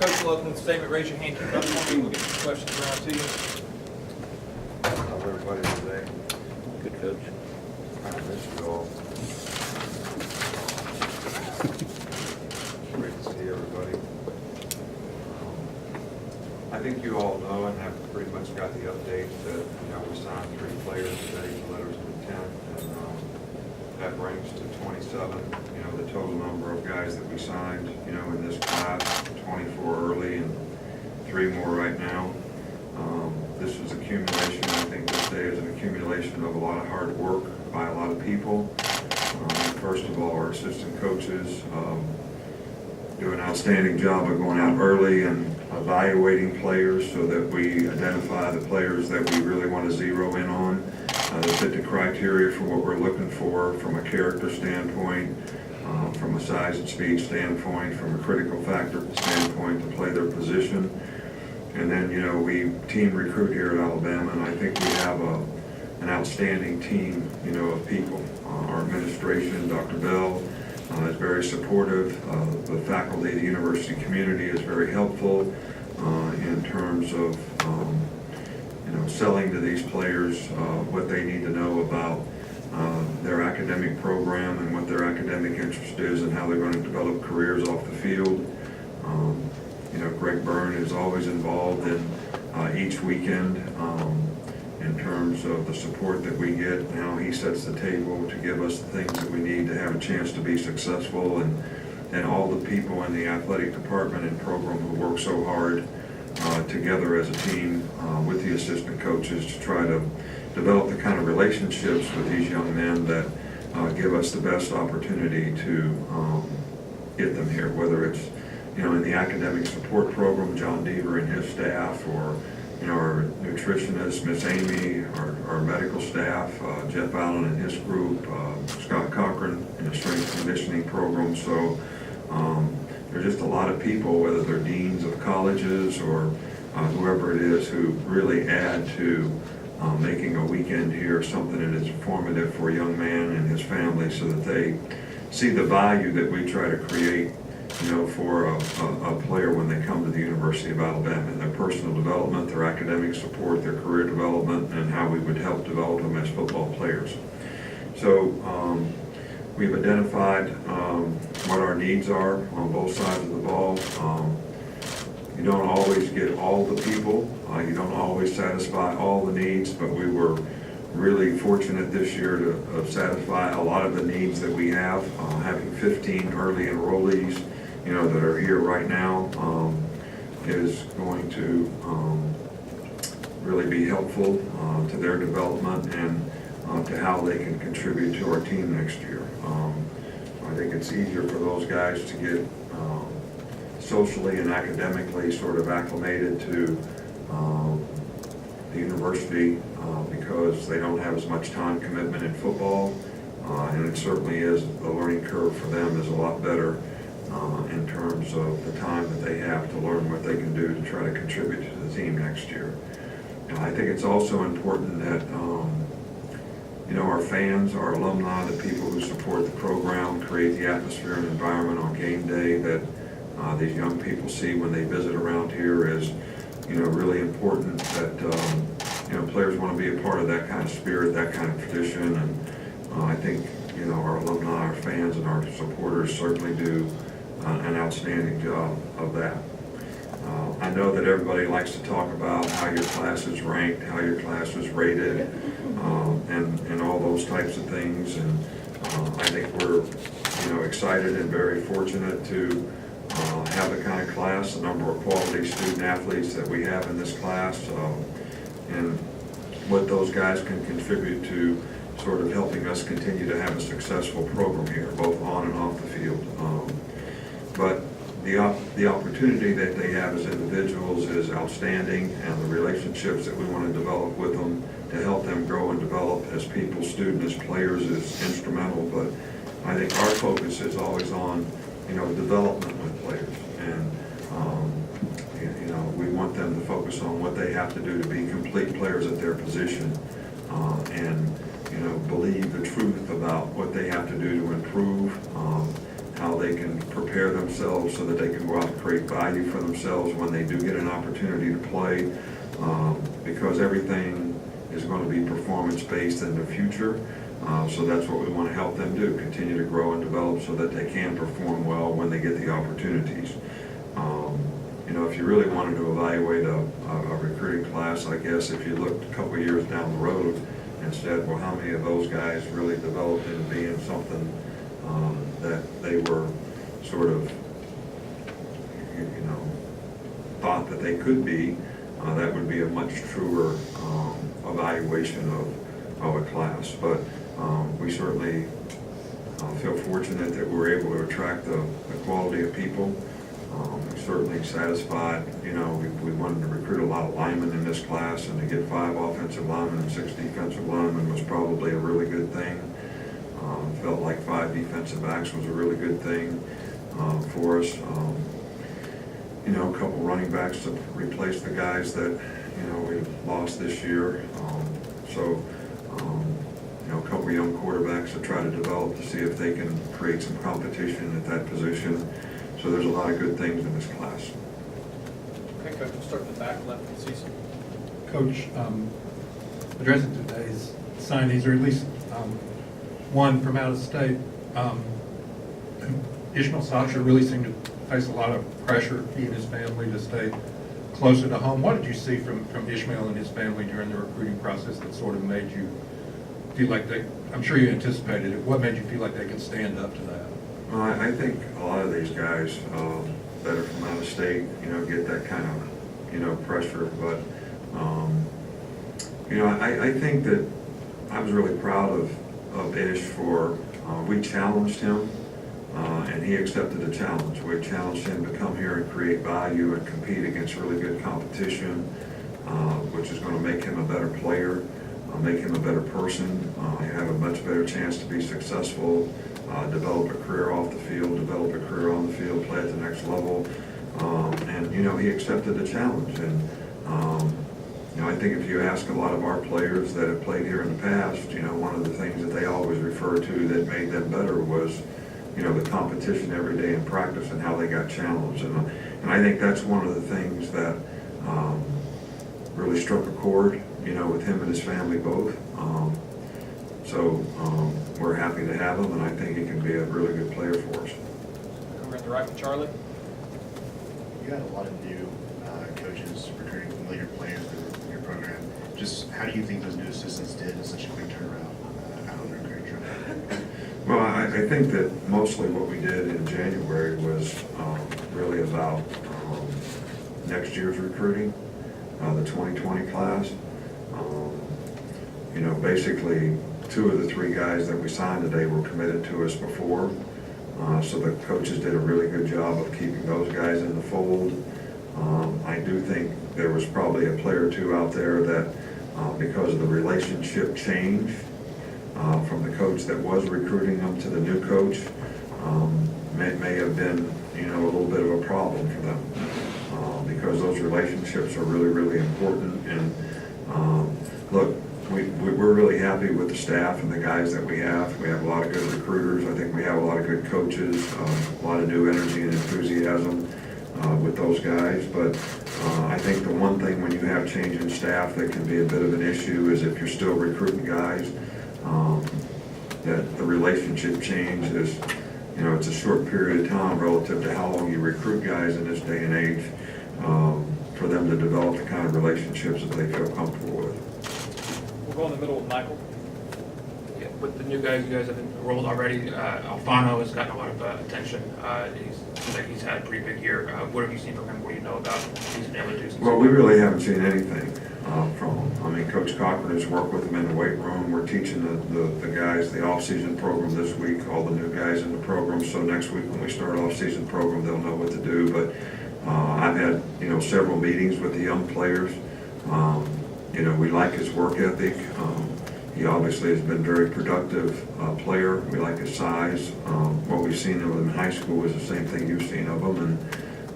Coach will open with a statement. Raise your hand, keep it up for me. We'll get some questions around to you. How's everybody today? Good coach. I miss you all. Great to see everybody. I think you all know and have pretty much got the update that, we signed 3 players today for letters of intent, and that brings to 27, the total number of guys that we signed, in this class, 24 early and 3 more right now. This is accumulation. I think this day is an accumulation of a lot of hard work by a lot of people. First of all, our assistant coaches do an outstanding job of going out early and evaluating players so that we identify the players that we really want to zero in on, that fit the criteria for what we're looking for from a character standpoint, from a size and speed standpoint, from a critical factor standpoint to play their position. And then, we team recruit here at Alabama, and I think we have an outstanding team, of people. Our administration, Dr. Bell, is very supportive. The faculty, the university community is very helpful in terms of, selling to these players what they need to know about their academic program and what their academic interest is and how they're going to develop careers off the field. Greg Byrne is always involved in each weekend in terms of the support that we get and how he sets the table to give us the things that we need to have a chance to be successful, and all the people in the athletic department and program who work so hard together as a team with the assistant coaches to try to develop the kind of relationships with these young men that give us the best opportunity to get them here, whether it's in the academic support program, John Deaver and his staff, or our nutritionist, Miss Amy, our medical staff, Jeff Allen and his group, Scott Cochran in the strength and conditioning program. So there's just a lot of people, whether they're deans of colleges or whoever it is, who really add to making a weekend here something that is informative for a young man and his family, so that they see the value that we try to create for a player when they come to the University of Alabama, and their personal development, their academic support, their career development, and how we would help develop them as football players. So we've identified what our needs are on both sides of the ball. You don't always get all the people. You don't always satisfy all the needs, but we were really fortunate this year to satisfy a lot of the needs that we have. Having 15 early enrollees that are here right now is going to really be helpful to their development and to how they can contribute to our team next year. I think it's easier for those guys to get socially and academically sort of acclimated to the university because they don't have as much time commitment in football, and it certainly is, the learning curve for them is a lot better in terms of the time that they have to learn what they can do to try to contribute to the team next year. And I think it's also important that our fans, our alumni, the people who support the program, create the atmosphere and environment on game day that these young people see when they visit around here is really important, that players want to be a part of that kind of spirit, that kind of tradition, and I think our alumni, our fans, and our supporters certainly do an outstanding job of that. I know that everybody likes to talk about how your class is ranked, how your class is rated, and all those types of things, and I think we're excited and very fortunate to have the kind of class, the number of quality student athletes that we have in this class, and what those guys can contribute to sort of helping us continue to have a successful program here, both on and off the field. But the opportunity that they have as individuals is outstanding, and the relationships that we want to develop with them to help them grow and develop as people, students, as players is instrumental. But I think our focus is always on development with players, and we want them to focus on what they have to do to be complete players at their position, and believe the truth about what they have to do to improve, how they can prepare themselves so that they can go out and create value for themselves when they do get an opportunity to play, because everything is going to be performance-based in the future. So that's what we want to help them do, continue to grow and develop so that they can perform well when they get the opportunities. You know, if you really wanted to evaluate a recruiting class, I guess if you looked a couple of years down the road and said, well, how many of those guys really developed into being something that they were sort of, you know, thought that they could be, that would be a much truer evaluation of a class. But we certainly feel fortunate that we're able to attract the quality of people. We're certainly satisfied. You know, we wanted to recruit a lot of linemen in this class, and to get 5 offensive linemen and 6 defensive linemen was probably a really good thing. Felt like 5 defensive backs was a really good thing for us. You know, a couple running backs to replace the guys that, you know, we lost this year. You know, a couple young quarterbacks to try to develop to see if they can create some competition at that position. So there's a lot of good things in this class. Okay, Coach, we'll start in the back left with Cecil. Coach, addressing today's signees, or at least one from out of state, Ishmael Sacha really seemed to face a lot of pressure, he and his family, to stay closer to home. What did you see from Ishmael and his family during the recruiting process that sort of made you feel like they, I'm sure you anticipated it, what made you feel like they could stand up to that? Well, I think a lot of these guys that are from out of state, you know, get that kind of, you know, pressure. But, you know, I think that I was really proud of Ish for, we challenged him and he accepted the challenge. We challenged him to come here and create value and compete against really good competition, which is going to make him a better player, make him a better person, have a much better chance to be successful, develop a career off the field, develop a career on the field, play at the next level. And, you know, he accepted the challenge. And, you know, I think if you ask a lot of our players that have played here in the past, you know, one of the things that they always refer to that made them better was, you know, the competition every day in practice and how they got challenged. And I think that's one of the things that really struck a chord, you know, with him and his family both. We're happy to have him, and I think he can be a really good player for us. Over on the right with Charlie. You had a lot of new coaches recruiting familiar players in your program. Just how do you think those new assistants did in such a quick turnaround out on the recruiting trail? Well, I think that mostly what we did in January was really about next year's recruiting, the 2020 class. You know, basically 2 of the 3 guys that we signed today were committed to us before. So the coaches did a really good job of keeping those guys in the fold. I do think there was probably a player or 2 out there that, because of the relationship change from the coach that was recruiting them to the new coach, may have been, you know, a little bit of a problem for them, because those relationships are really, really important. And look, we're really happy with the staff and the guys that we have. We have a lot of good recruiters. I think we have a lot of good coaches, a lot of new energy and enthusiasm with those guys. But I think the one thing when you have change in staff that can be a bit of an issue is if you're still recruiting guys, that the relationship change is, you know, it's a short period of time relative to how long you recruit guys in this day and age, for them to develop the kind of relationships that they feel comfortable with. We'll go in the middle with Michael. Yeah, with the new guys you guys have enrolled already, Alfano has gotten a lot of attention. Seems like he's had a pretty big year. What have you seen from him? What do you know about he's been able to do? Well, we really haven't seen anything from him. I mean, Coach Cochran has worked with him in the weight room. We're teaching the guys the off-season program this week, all the new guys in the program. So next week when we start off-season program, they'll know what to do. But I've had, you know, several meetings with the young players. You know, we like his work ethic. He obviously has been a very productive player. We like his size. What we've seen of him in high school is the same thing you've seen of him. And,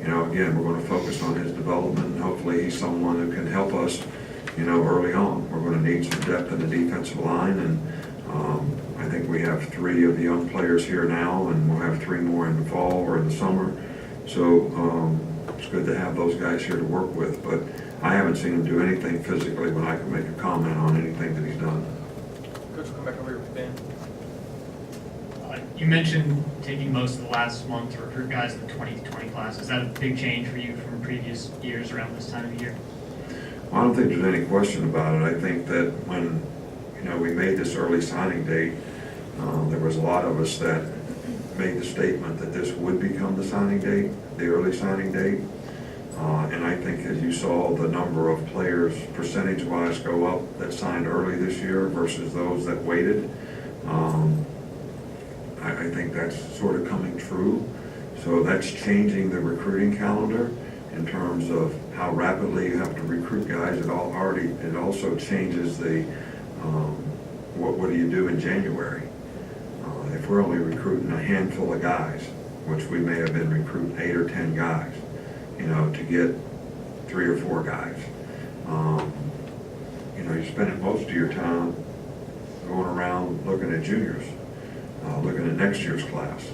you know, again, we're going to focus on his development, and hopefully he's someone who can help us, you know, early on. We're going to need some depth in the defensive line, and I think we have 3 of the young players here now, and we'll have 3 more in the fall or in the summer. So it's good to have those guys here to work with, but I haven't seen him do anything physically when I can make a comment on anything that he's done. Coach, we'll come back over here with Ben. You mentioned taking most of the last month to recruit guys in the 2020 class. Is that a big change for you from previous years around this time of year? Well, I don't think there's any question about it. I think that when, we made this early signing date, there was a lot of us that made the statement that this would become the signing date, the early signing date. And I think as you saw the number of players percentage-wise go up that signed early this year versus those that waited, I think that's sort of coming true. So that's changing the recruiting calendar in terms of how rapidly you have to recruit guys. It also changes the what do you do in January? If we're only recruiting a handful of guys, which we may have been recruiting 8 or 10 guys, to get 3 or 4 guys. You're spending most of your time going around looking at juniors, looking at next year's class.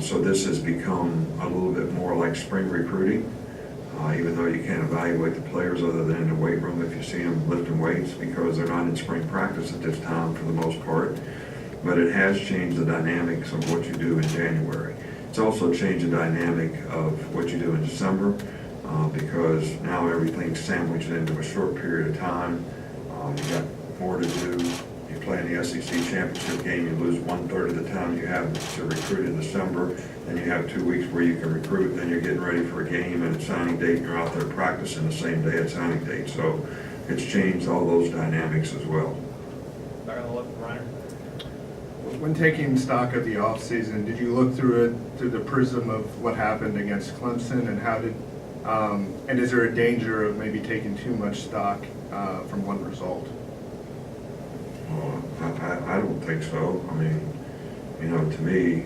So this has become a little bit more like spring recruiting, even though you can't evaluate the players other than in the weight room if you see them lifting weights because they're not in spring practice at this time for the most part. But it has changed the dynamics of what you do in January. It's also changed the dynamic of what you do in December because now everything's sandwiched into a short period of time. You got more to do. You play in the SEC championship game, you lose 1/3 of the time you have to recruit in December, then you have 2 weeks where you can recruit, then you're getting ready for a game and it's signing date, and you're out there practicing the same day at signing date. So it's changed all those dynamics as well. Back on the left, Reiner. When taking stock of the offseason, did you look through it through the prism of what happened against Clemson, and and is there a danger of maybe taking too much stock from one result? Well, I don't think so. I mean, to me,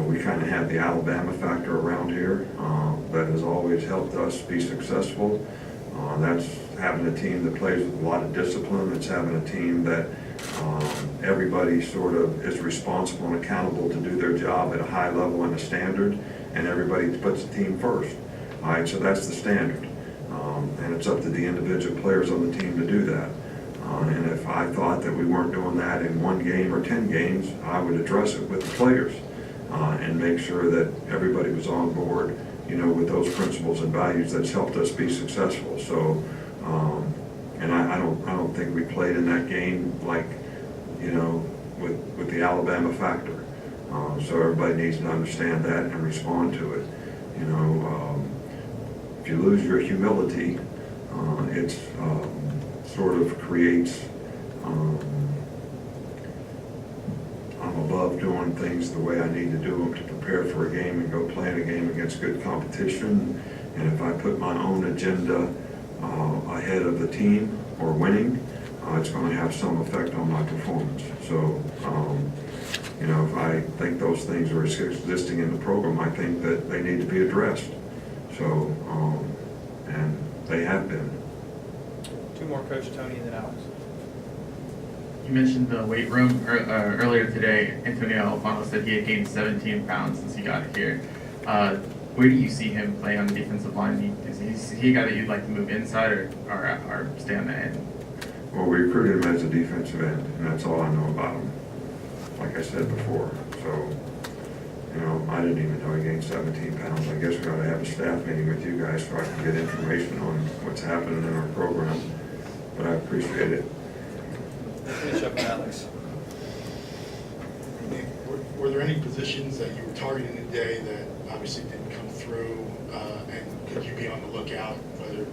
we kind of have the Alabama factor around here that has always helped us be successful. That's having a team that plays with a lot of discipline. It's having a team that everybody sort of is responsible and accountable to do their job at a high level and a standard, and everybody puts the team first. All right, so that's the standard. And it's up to the individual players on the team to do that. And if I thought that we weren't doing that in 1 game or 10 games, I would address it with the players and make sure that everybody was on board, with those principles and values that's helped us be successful. So, and I don't think we played in that game like, with the Alabama factor. So everybody needs to understand that and respond to it. If you lose your humility, it's sort of creates I'm above doing things the way I need to do them to prepare for a game and go play in a game against good competition. And if I put my own agenda ahead of the team or winning, it's going to have some effect on my performance. So, if I think those things are existing in the program, I think that they need to be addressed. So, and they have been. 2 more, Coach Tony, and then Alex. You mentioned the weight room earlier today. Antonio Alfano said he had gained 17 pounds since he got here. Where do you see him play on the defensive line? Is he a guy that you'd like to move inside or stay on the end? Well, we recruited him as a defensive end, and that's all I know about him, like I said before. So, I didn't even know he gained 17 pounds. I guess we ought to have a staff meeting with you guys so I can get information on what's happening in our program. But I appreciate it. Finish up with Alex. Nick, were there any positions that you were targeting today that obviously didn't come through? And could you be on the lookout, whether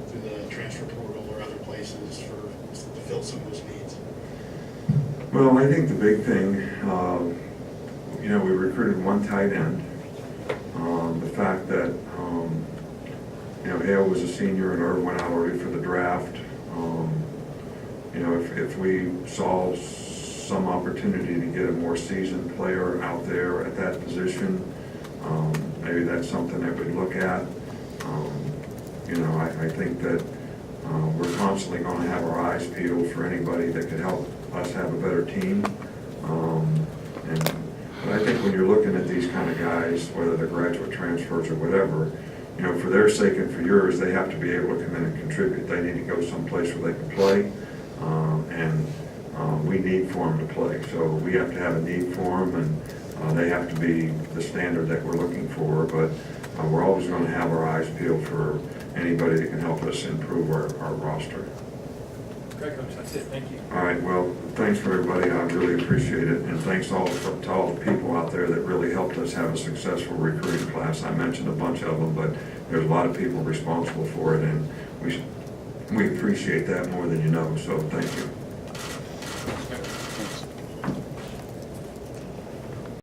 through the transfer portal or other places, to fill some of those needs? Well, I think the big thing, we recruited 1 tight end. The fact that, Hale was a senior and Irv went out already for the draft. If we saw some opportunity to get a more seasoned player out there at that position, maybe that's something that we'd look at. I think that we're constantly going to have our eyes peeled for anybody that could help us have a better team. But I think when you're looking at these kind of guys, whether they're graduate transfers or whatever, you know, for their sake and for yours, they have to be able to come in and contribute. They need to go someplace where they can play, and we need for them to play. So we have to have a need for them, and they have to be the standard that we're looking for. But we're always going to have our eyes peeled for anybody that can help us improve our roster. Great, Coach, that's it, thank you. All right, well, thanks for everybody, I really appreciate it, and thanks to all the people out there that really helped us have a successful recruiting class. I mentioned a bunch of them, but there's a lot of people responsible for it, and we appreciate that more than you know, so thank you.